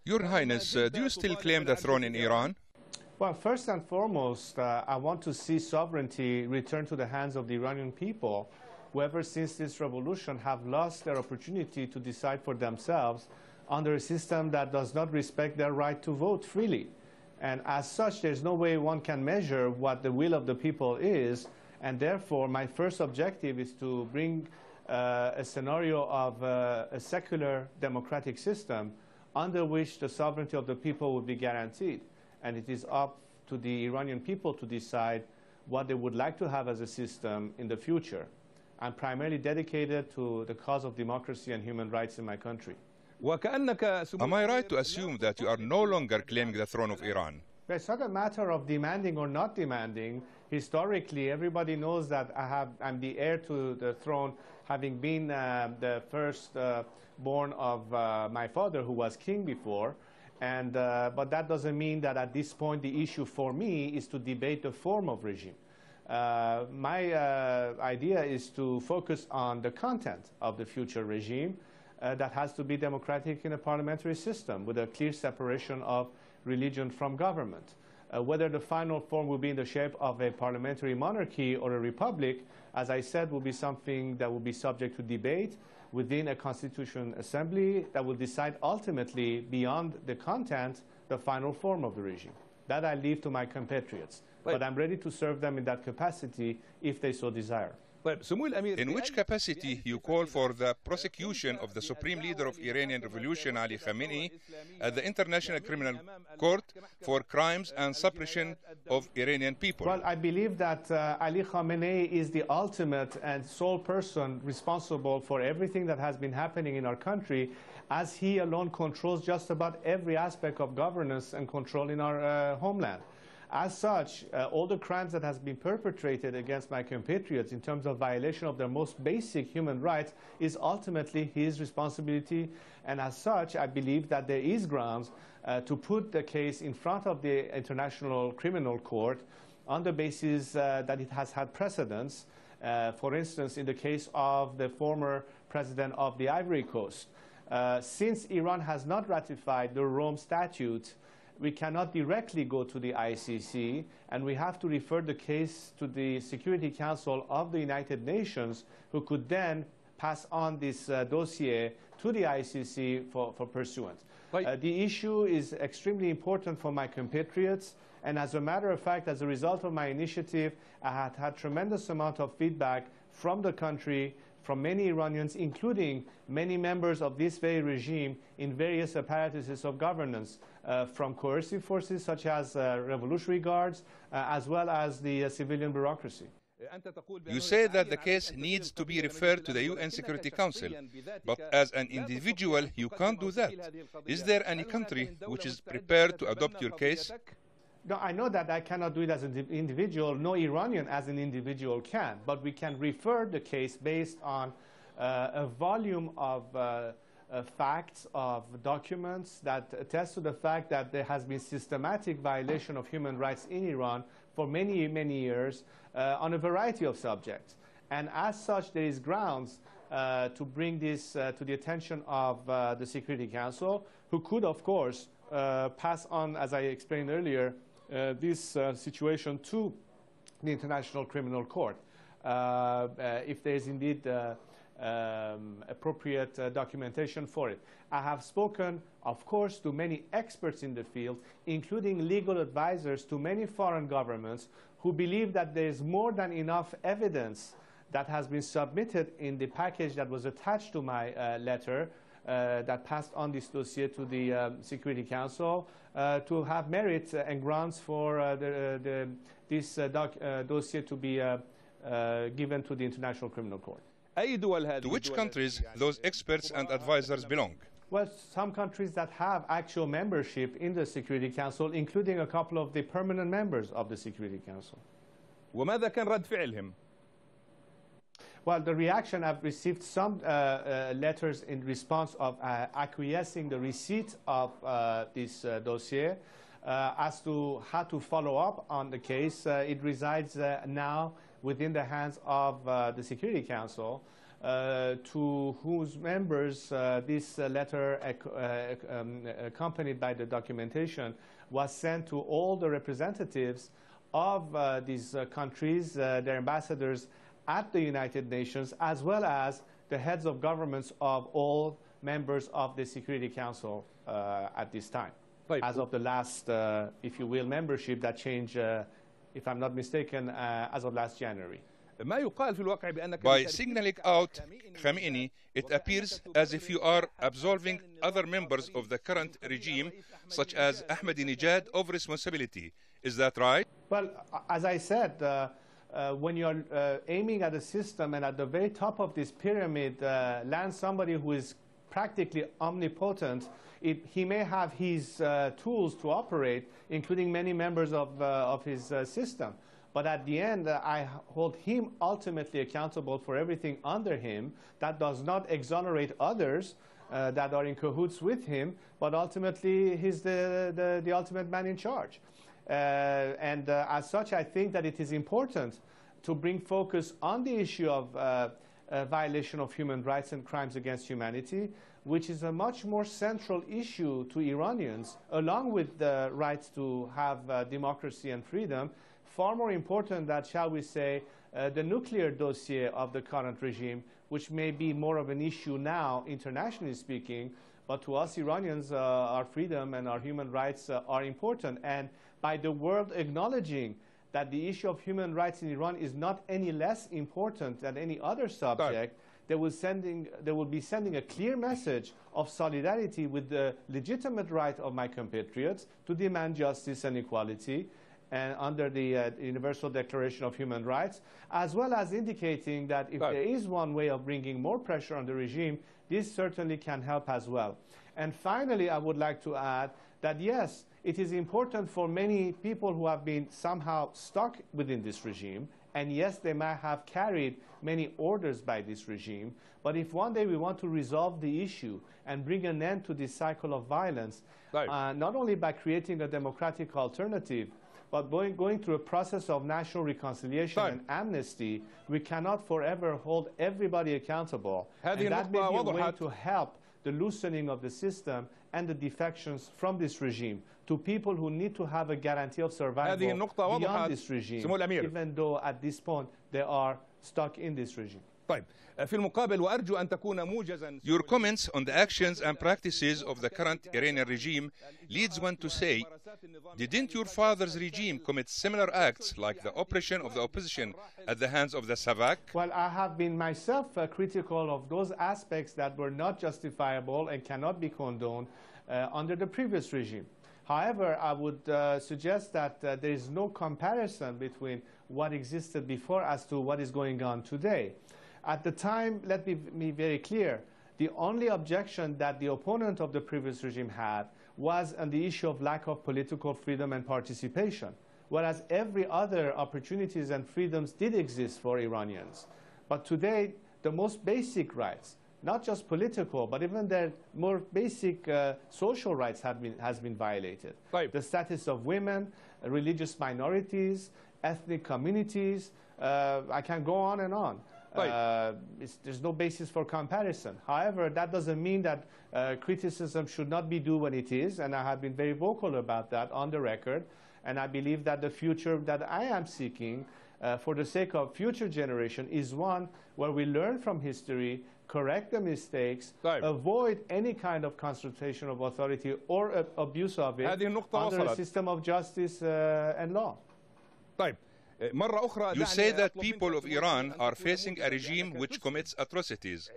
Your Highness, do you still claim the throne in Iran? Well, first and foremost, I want to see sovereignty return to the hands of the Iranian people, who ever since this revolution have lost their opportunity to decide for themselves under a system that does not respect their right to vote freely. And as such, there's no way one can measure what the will of the people is, and therefore my first objective is to bring a scenario of a secular democratic system under which the sovereignty of the people would be guaranteed. And it is up to the Iranian people to decide what they would like to have as a system in the future. I'm primarily dedicated to the cause of democracy and human rights in my country. Am I right to assume that you are no longer claiming the throne of Iran? It's not a matter of demanding or not demanding. Historically, everybody knows that I'm the heir to the throne, having been the first born of my father, who was king before. And, but that doesn't mean that at this point the issue for me is to debate the form of regime. My idea is to focus on the content of the future regime that has to be democratic in a parliamentary system with a clear separation of religion from government. Whether the final form will be in the shape of a parliamentary monarchy or a republic, as I said, will be something that will be subject to debate within a constitutional assembly that will decide ultimately, beyond the content, the final form of the regime. That I leave to my compatriots. But I'm ready to serve them in that capacity if they so desire. In which capacity you call for the prosecution of the supreme leader of Iranian revolution, Ali Khamenei, at the International Criminal Court for crimes and suppression of Iranian people? Well, I believe that Ali Khamenei is the ultimate and sole person responsible for everything that has been happening in our country, as he alone controls just about every aspect of governance and control in our homeland. As such, all the crimes that has been perpetrated against my compatriots in terms of violation of their most basic human rights is ultimately his responsibility. And as such, I believe that there is grounds to put the case in front of the International Criminal Court on the basis that it has had precedence. For instance, in the case of the former president of the Ivory Coast. Since Iran has not ratified the Rome Statute, we cannot directly go to the ICC, and we have to refer the case to the Security Council of the United Nations, who could then pass on this dossier to the ICC for pursuance. The issue is extremely important for my compatriots, and as a matter of fact, as a result of my initiative, I had had tremendous amount of feedback from the country, from many Iranians, including many members of this very regime in various apparatuses of governance, from coercive forces such as revolutionary guards, as well as the civilian bureaucracy. You say that the case needs to be referred to the UN Security Council, but as an individual, you can't do that. Is there any country which is prepared to adopt your case? No, I know that I cannot do it as an individual. No Iranian as an individual can. But we can refer the case based on a volume of facts, of documents that attest to the fact that there has been systematic violation of human rights in Iran for many, many years on a variety of subjects. And as such, there is grounds to bring this to the attention of the Security Council, who could, of course, pass on, as I explained earlier, this situation to the International Criminal Court, if there is indeed appropriate documentation for it. I have spoken, of course, to many experts in the field, including legal advisors to many foreign governments, who believe that there is more than enough evidence that has been submitted in the package that was attached to my letter that passed on this dossier to the Security Council to have merit and grounds for this dossier to be given to the International Criminal Court. To which countries those experts and advisors belong? Well, some countries that have actual membership in the Security Council, including a couple of the permanent members of the Security Council. وماذا كان رد فعلهم؟ Well, the reaction, I've received some letters in response of acquiescing the receipt of this dossier. As to how to follow up on the case, it resides now within the hands of the Security Council. to whose members this letter, accompanied by the documentation, was sent to all the representatives of these countries, their ambassadors at the United Nations, as well as the heads of governments of all members of the Security Council at this time. As of the last, if you will, membership that changed, if I'm not mistaken, as of last January. By signaling out Khamenei, it appears as if you are absolving other members of the current regime, such as Ahmadinejad, of responsibility. Is that right? Well, as I said, when you're aiming at a system and at the very top of this pyramid lands somebody who is practically omnipotent, he may have his tools to operate, including many members of his system. But at the end, I hold him ultimately accountable for everything under him. That does not exonerate others that are in cahoots with him, but ultimately he's the ultimate man in charge. As such, I think that it is important to bring focus on the issue of violation of human rights and crimes against humanity, which is a much more central issue to Iranians, along with the right to have democracy and freedom, far more important than, shall we say, the nuclear dossier of the current regime, which may be more of an issue now, internationally speaking, but to us Iranians, our freedom and our human rights are important. And by the world acknowledging that the issue of human rights in Iran is not any less important than any other subject, they will be sending a clear message of solidarity with the legitimate right of my compatriots to demand justice and equality, and under the Universal Declaration of Human Rights, as well as indicating that if there is one way of bringing more pressure on the regime, this certainly can help as well. And finally, I would like to add that, yes, it is important for many people who have been somehow stuck within this regime, and yes, they might have carried many orders by this regime, but if one day we want to resolve the issue and bring an end to this cycle of violence, not only by creating a democratic alternative, but going through a process of national reconciliation and amnesty, we cannot forever hold everybody accountable. And that may be a way to help the loosening of the system and the defections from this regime to people who need to have a guarantee of survival beyond this regime, even though at this point they are stuck in this regime. Your comments on the actions and practices of the current Iranian regime leads one to say, didn't your father's regime commit similar acts like the oppression of the opposition at the hands of the Shabak? Well, I have been myself critical of those aspects that were not justifiable and cannot be condoned under the previous regime. However, I would suggest that there is no comparison between what existed before as to what is going on today. At the time, let me be very clear, the only objection that the opponent of the previous regime had was on the issue of lack of political freedom and participation, whereas every other opportunities and freedoms did exist for Iranians. But today, the most basic rights, not just political, but even their more basic social rights has been violated. The status of women, religious minorities, ethnic communities, I can go on and on. There's no basis for comparison. However, that doesn't mean that criticism should not be due when it is, and I have been very vocal about that on the record, and I believe that the future that I am seeking for the sake of future generation is one where we learn from history, correct the mistakes, avoid any kind of concentration of authority or abuse of it under a system of justice and law. You say that people of Iran are facing a regime which commits atrocities.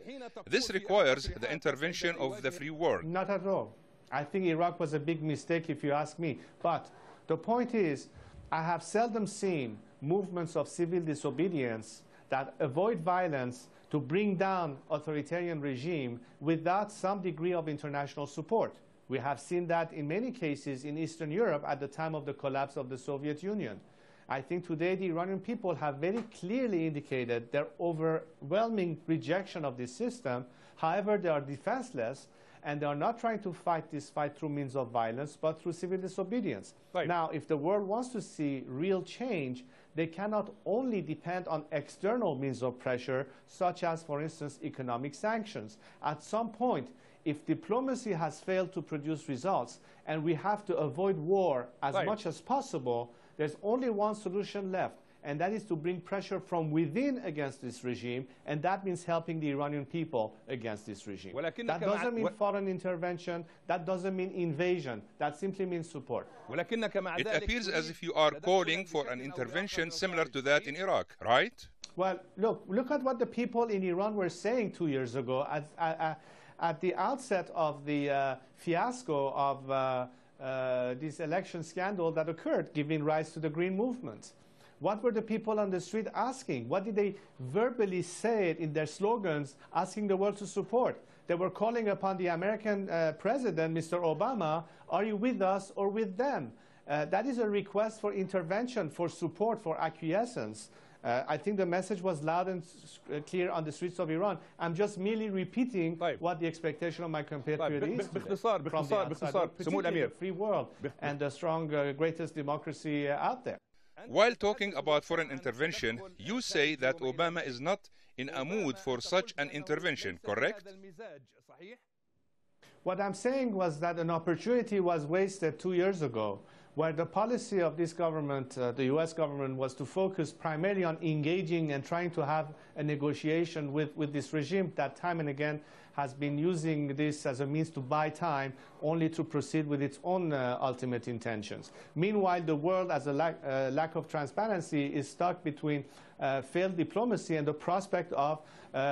This requires the intervention of the free world. Not at all. I think Iraq was a big mistake if you ask me. But the point is, I have seldom seen movements of civil disobedience that avoid violence to bring down authoritarian regime without some degree of international support. We have seen that in many cases in Eastern Europe at the time of the collapse of the Soviet Union. I think today the Iranian people have very clearly indicated their overwhelming rejection of this system. However, they are defenseless, and they are not trying to fight this fight through means of violence, but through civil disobedience. Right. Now, if the world wants to see real change, they cannot only depend on external means of pressure, such as, for instance, economic sanctions. At some point, if diplomacy has failed to produce results, and we have to avoid war as right. much as possible, there's only one solution left, and that is to bring pressure from within against this regime, and that means helping the Iranian people against this regime. That doesn't mean foreign intervention, that doesn't mean invasion, that simply means support. It appears as if you are calling for an intervention similar to that in Iraq, right? Well, look at what the people in Iran were saying 2 years ago at the outset of the fiasco of this election scandal that occurred, giving rise to the Green Movement. What were the people on the street asking? What did they verbally say in their slogans, asking the world to support? They were calling upon the American president, Mr. Obama, are you with us or with them? That is a request for intervention, for support, for acquiescence. I think the message was loud and clear on the streets of Iran. I'm just merely repeating what the expectation of my compatriot is today, from the outside, particularly the free world and the strong, greatest democracy out there. While talking about foreign intervention, you say that Obama is not in a mood for such an intervention, correct? What I'm saying was that an opportunity was wasted 2 years ago, where the policy of this government, the US government, was to focus primarily on engaging and trying to have a negotiation with this regime that time and again has been using this as a means to buy time, only to proceed with its own ultimate intentions. Meanwhile, the world, as a lack of transparency, is stuck between failed diplomacy and the prospect of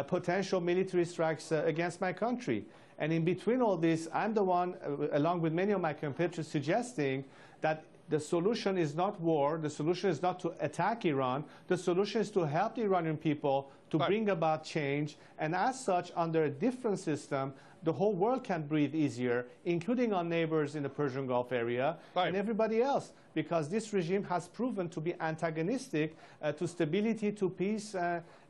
potential military strikes against my country. And in between all this, I'm the one, along with many of my compatriots, suggesting that the solution is not war, the solution is not to attack Iran, the solution is to help the Iranian people to bring about change, and as such, under a different system, the whole world can breathe easier, including our neighbors in the Persian Gulf area and everybody else, because this regime has proven to be antagonistic to stability, to peace,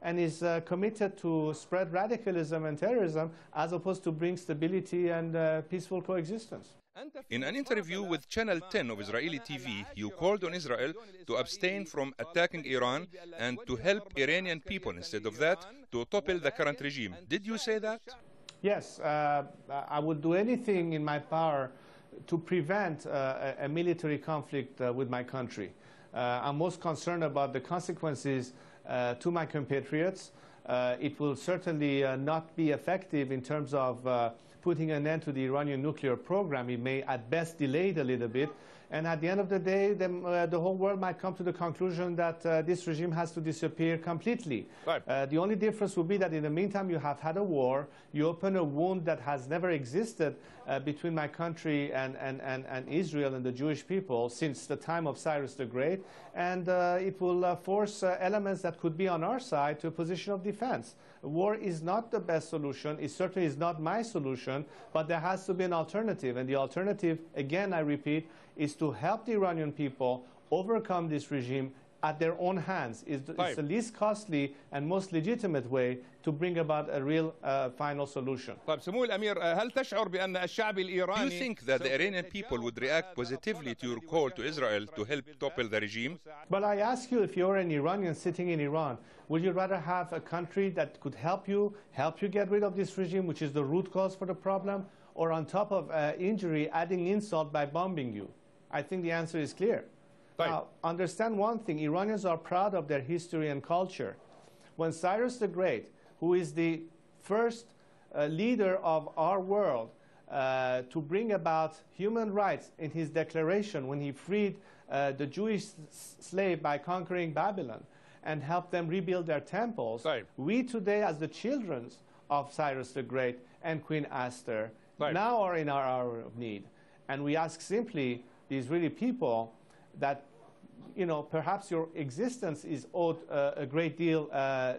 and is committed to spread radicalism and terrorism, as opposed to bring stability and peaceful coexistence. In an interview with Channel 10 of Israeli TV, you called on Israel to abstain from attacking Iran and to help Iranian people, instead of that, to topple the current regime. Did you say that? Yes, I would do anything in my power to prevent a military conflict with my country. I'm most concerned about the consequences to my compatriots. It will certainly not be effective in terms of putting an end to the Iranian nuclear program. It may at best delay it a little bit. And at the end of the day, the whole world might come to the conclusion that this regime has to disappear completely. The only difference will be that in the meantime, you have had a war. You open a wound that has never existed between my country and Israel and the Jewish people since the time of Cyrus the Great. And it will force elements that could be on our side to a position of defense. War is not the best solution. It certainly is not my solution, but there has to be an alternative. And the alternative, again, I repeat, is to help the Iranian people overcome this regime at their own hands. It's the least costly and most legitimate way to bring about a real final solution. طيب سمو الأمير، هل تشعر بأن الشعب الإيراني Do you think that the Iranian people would react positively to your call to Israel to help topple the regime? But I ask you, if you're an Iranian sitting in Iran, would you rather have a country that could help you get rid of this regime, which is the root cause for the problem, or on top of injury, adding insult by bombing you? I think the answer is clear. Now, understand one thing. Iranians are proud of their history and culture. When Cyrus the Great, who is the first leader of our world to bring about human rights in his declaration, when he freed the Jewish slave by conquering Babylon and helped them rebuild their temples, we today, as the children of Cyrus the Great and Queen Esther, now are in our hour of need. And we ask simply, the Israeli people, that, you know, perhaps your existence is owed a great deal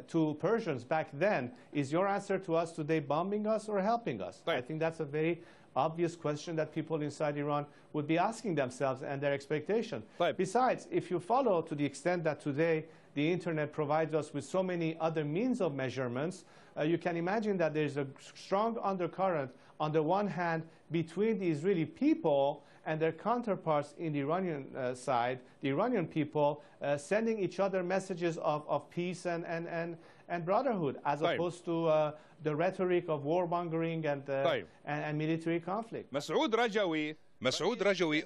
to Persians back then. Is your answer to us today bombing us or helping us? I think that's a very obvious question that people inside Iran would be asking themselves and their expectation. Besides, if you follow to the extent that today the internet provides us with so many other means of measurements, you can imagine that there's a strong undercurrent on the one hand, between the Israeli people and their counterparts in the Iranian side, the Iranian people, sending each other messages of peace and brotherhood, as opposed to the rhetoric of warmongering and military conflict. مسعود رجوي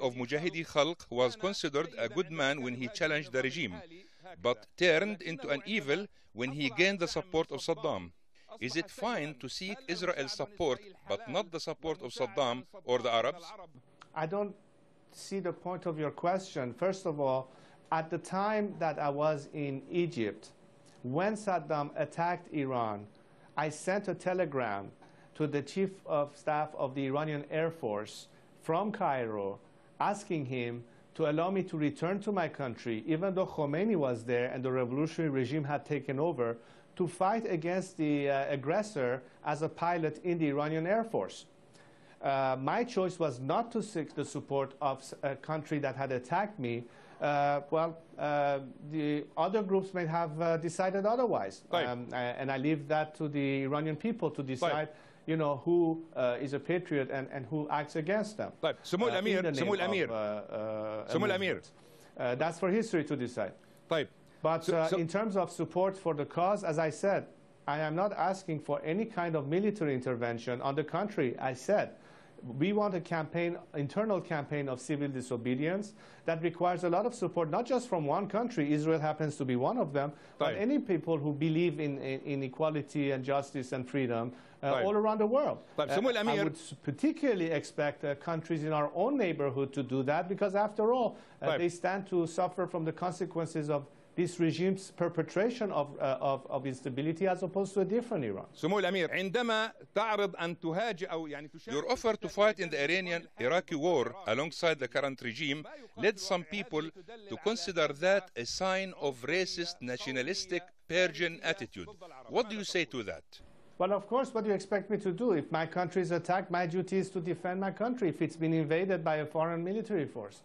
of Mujahidi Khalq was considered a good man when he challenged the regime, but turned into an evil when he gained the support of Saddam. Is it fine to seek Israel's support, but not the support of Saddam or the Arabs? I don't see the point of your question. First of all, at the time that I was in Egypt, when Saddam attacked Iran, I sent a telegram to the chief of staff of the Iranian Air Force from Cairo, asking him to allow me to return to my country, even though Khomeini was there and the revolutionary regime had taken over, to fight against the aggressor as a pilot in the Iranian Air Force. My choice was not to seek the support of a country that had attacked me. The other groups may have decided otherwise. And I leave that to the Iranian people to decide who is a patriot and who acts against them. سمو الأمير that's for history to decide. But in terms of support for the cause, as I said, I am not asking for any kind of military intervention. On the contrary, I said, we want a internal campaign of civil disobedience that requires a lot of support, not just from one country, Israel happens to be one of them, but any people who believe in equality and justice and freedom all around the world. I would particularly expect countries in our own neighborhood to do that, because after all, they stand to suffer from the consequences of this regime's perpetration of instability, as opposed to a different Iran. Your offer to fight in the Iranian-Iraqi war alongside the current regime led some people to consider that a sign of racist, nationalistic, Persian attitude. What do you say to that? Well, of course, what do you expect me to do? If my country is attacked, my duty is to defend my country if it's been invaded by a foreign military force.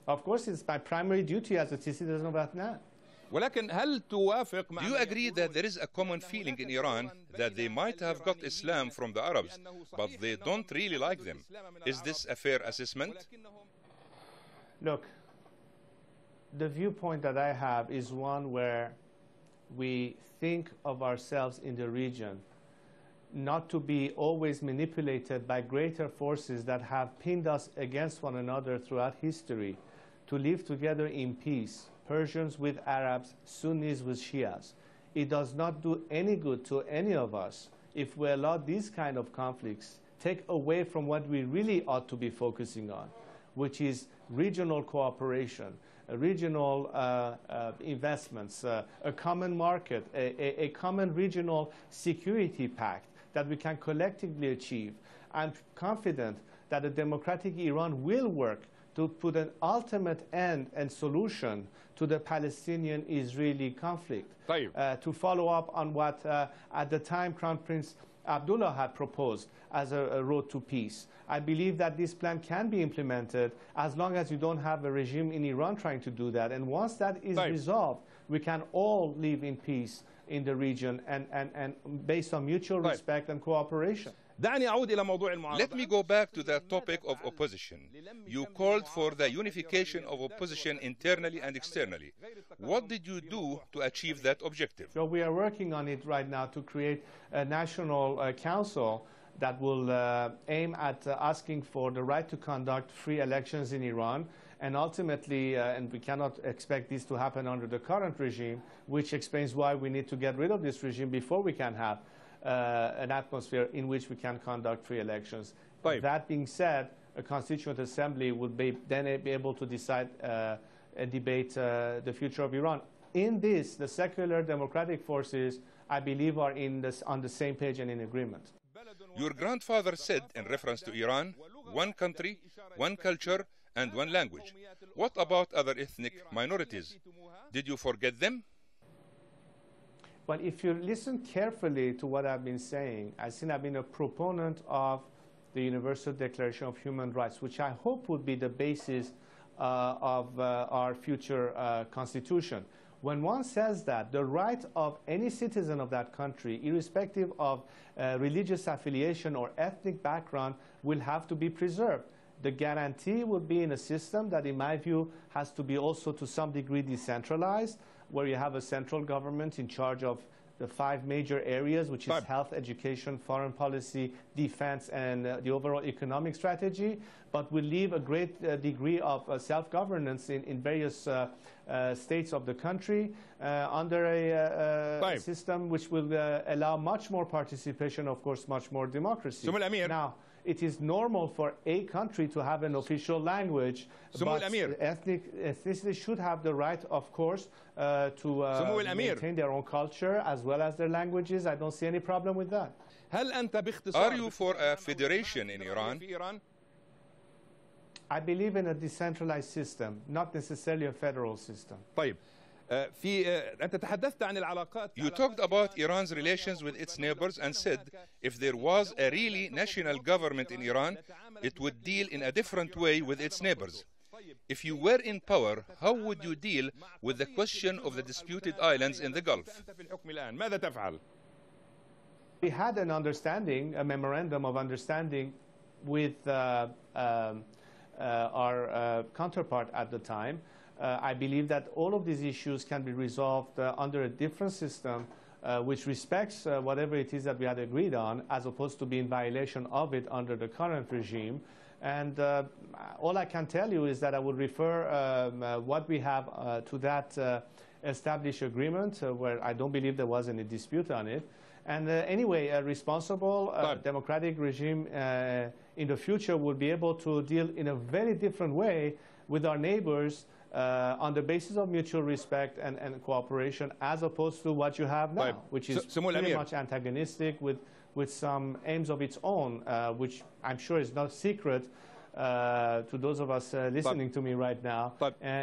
Of course, it's my primary duty as a citizen of Atmى. Do you agree that there is a common feeling in Iran that they might have got Islam from the Arabs, but they don't really like them? Is this a fair assessment? Look, the viewpoint that I have is one where we think of ourselves in the region not to be always manipulated by greater forces that have pinned us against one another throughout history, to live together in peace, Persians with Arabs, Sunnis with Shias. It does not do any good to any of us if we allow these kind of conflicts take away from what we really ought to be focusing on, which is regional cooperation, regional investments, a common market, a common regional security pact that we can collectively achieve. I'm confident that a democratic Iran will work to put an ultimate end and solution to the Palestinian-Israeli conflict, to follow up on what at the time Crown Prince Abdullah had proposed as a road to peace. I believe that this plan can be implemented as long as you don't have a regime in Iran trying to do that. And once that is resolved, we can all live in peace in the region and based on mutual respect and cooperation. Let me go back to that topic of opposition. You called for the unification of opposition internally and externally. What did you do to achieve that objective? So we are working on it right now to create a national council that will aim at asking for the right to conduct free elections in Iran. And ultimately, and we cannot expect this to happen under the current regime, which explains why we need to get rid of this regime before we can have an atmosphere in which we can conduct free elections. That being said, a constituent assembly would then be able to decide and debate the future of Iran. In this, the secular democratic forces, I believe, are on the same page and in agreement. Your grandfather said, in reference to Iran, one country, one culture, and one language. What about other ethnic minorities? Did you forget them? Well, if you listen carefully to what I've been saying, I've been a proponent of the Universal Declaration of Human Rights, which I hope would be the basis of our future constitution. When one says that, the right of any citizen of that country, irrespective of religious affiliation or ethnic background, will have to be preserved. The guarantee would be in a system that, in my view, has to be also to some degree decentralized, where you have a central government in charge of the 5 major areas, which is health, education, foreign policy, defense, and the overall economic strategy, but will leave a great degree of self-governance in various states of the country under a system which will allow much more participation, of course, much more democracy. Now, it is normal for a country to have an official language, but ethnicity should have the right, of course, to maintain their own culture as well as their languages. I don't see any problem with that. Are you for a federation in Iran? I believe in a decentralized system, not necessarily a federal system. أنت تحدثت عن العلاقات. You talked about Iran's relations with its neighbors and said if there was a really national government in Iran, it would deal in a different way with its neighbors. If you were in power, how would you deal with the question of the disputed islands in the Gulf? ماذا تفعل؟ We had an understanding, a memorandum of understanding with our counterpart at the time. I believe that all of these issues can be resolved under a different system which respects whatever it is that we had agreed on, as opposed to being in violation of it under the current regime. And all I can tell you is that I would refer what we have to that established agreement, where I don't believe there was any dispute on it. And anyway, a responsible democratic regime in the future will be able to deal in a very different way with our neighbors on the basis of mutual respect and cooperation, as opposed to what you have now, which is pretty much antagonistic with some aims of its own, which I'm sure is not secret to those of us listening to me right now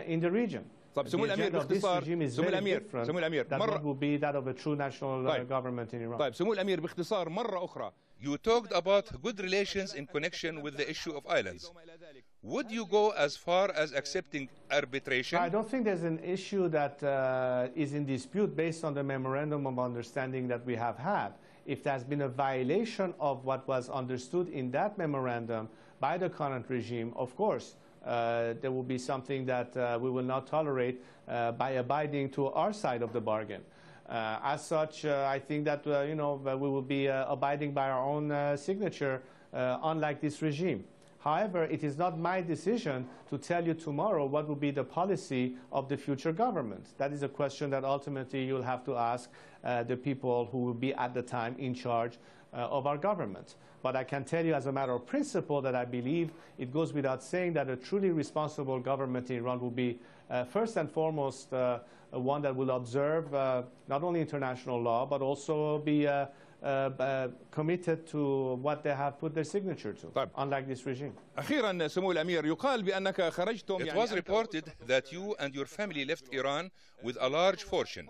in the region. سمو الأمير باختصار سمو الأمير that would be that of a true national government in Iran. طيب سمو الأمير باختصار مرة أخرى. You talked about good relations in connection with the issue of islands. Would you go as far as accepting arbitration? I don't think there's an issue that is in dispute based on the memorandum of understanding that we have had. If there's been a violation of what was understood in that memorandum by the current regime, of course, there will be something that we will not tolerate by abiding to our side of the bargain. As such, I think that we will be abiding by our own signature, unlike this regime. However, it is not my decision to tell you tomorrow what will be the policy of the future government. That is a question that ultimately you'll have to ask the people who will be at the time in charge of our government. But I can tell you as a matter of principle that I believe it goes without saying that a truly responsible government in Iran will be first and foremost one that will observe not only international law, but also be committed to what they have put their signature to, unlike this regime. أخيرا سمو الأمير يقال بأنك خرجتم. It was reported that you and your family left Iran with a large fortune.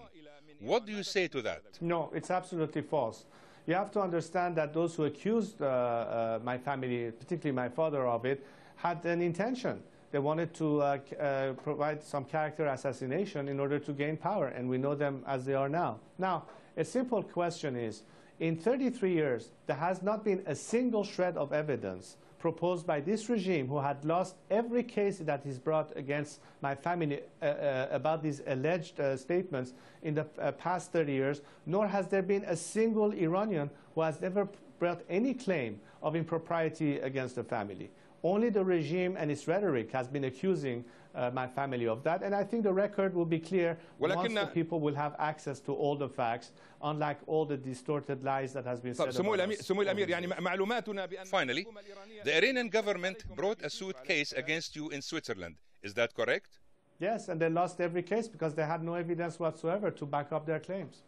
What do you say to that? No, it's absolutely false. You have to understand that those who accused my family, particularly my father, of it, had an intention. They wanted to provide some character assassination in order to gain power, and we know them as they are now. Now, a simple question is, in 33 years, there has not been a single shred of evidence proposed by this regime, who had lost every case that is brought against my family about these alleged statements in the past 30 years, nor has there been a single Iranian who has ever brought any claim of impropriety against the family. Only the regime and its rhetoric has been accusing my family of that, and I think the record will be clear once the people will have access to all the facts, unlike all the distorted lies that has been said about us. Finally, the Iranian government brought a suit case against you in Switzerland. Is that correct? Yes, and they lost every case because they had no evidence whatsoever to back up their claims.